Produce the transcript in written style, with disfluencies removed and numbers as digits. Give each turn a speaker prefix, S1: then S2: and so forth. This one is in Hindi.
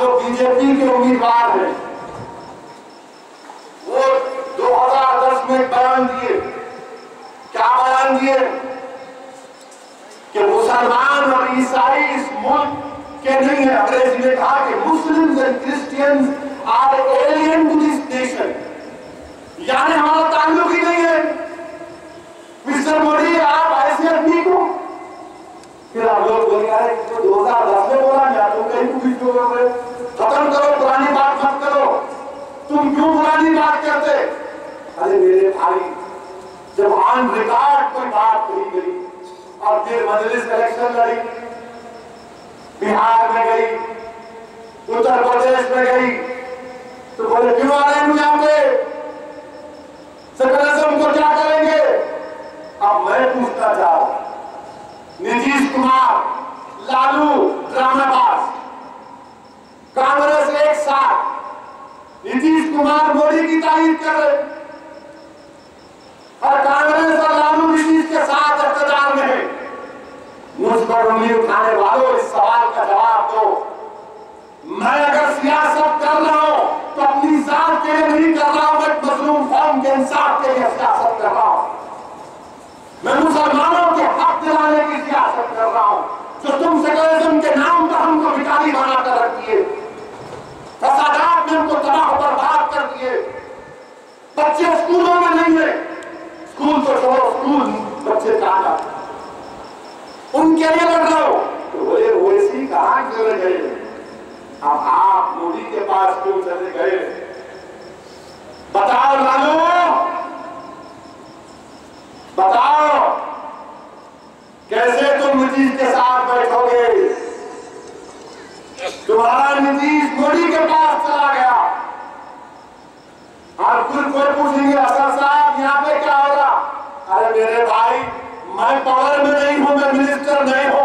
S1: जो बीजेपी के उम्मीदवार हैं वो 2010 में बयान दिए, क्या बयान दिए कि मुसलमान और ईसाई इस मुल्क के नहीं है। अंग्रेजी ने कहा कि Muslims and Christians are alien to this nation, यानी हमारा ताल्लुक ही नहीं है। मिस्टर मोदी आप हैसियत नहीं को, फिर आप लोग बोल रहे हैं 2010 में बोला, या तुम कहीं को भी जो खत्म करो, पुरानी बात मत करो, तुम क्यों पुरानी बात करते। अरे मेरे भाई, जब ऑन रिकॉर्ड कोई बात कही गई और फिर मजलिस इलेक्शन लड़ी, बिहार में गई, उत्तर प्रदेश में गई, तो बोले क्यों आ रहे हैं यहाँ पे, सेकुलरिज्म को क्या करेंगे। अब मैं पूछना चाहूं, नीतीश कुमार, लालू ड्रामाबाज, कांग्रेस एक साथ नीतीश कुमार मोदी की तारीफ कर रहे और कांग्रेस और लालू नीतीश के साथ इख्तियार में है। मुझ पर उंगली उठाने वालों इस सवाल का जवाब दो। मैं अगर सियासत कर रहा हूं तो अपनी जात के लिए नहीं कर रहा हूं, मैं मजलूम कौम के इंसाफ के लिए सियासत कर रहा हूं। मैं मुसलमानों के हक दिलाने की सियासत कर रहा हूं। जो तुम सेकुलरिज्म के नाम पर हमको भिखारी बनाकर रखिए, फसादात में हमको तबाह बर्बाद कर दिए। बच्चे स्कूलों में नहीं है, स्कूल तो छोड़ो, स्कूल बच्चे कहां, उनके लिए लड़ रहे हो तो बोले ओवैसी कहां चले गए। अब आप मोदी के पास क्यों चले गए, बताओ लालू, बताओ कैसे तुम नीतीश के साथ बैठोगे। तुम्हारा नीतीश मोदी के पास चला गया और फिर कोई पूछेंगे असर साहब यहाँ पे क्या हो रहा। अरे मेरे भाई, मैं पावर में नहीं हूं, मैं मिनिस्टर नहीं हूं,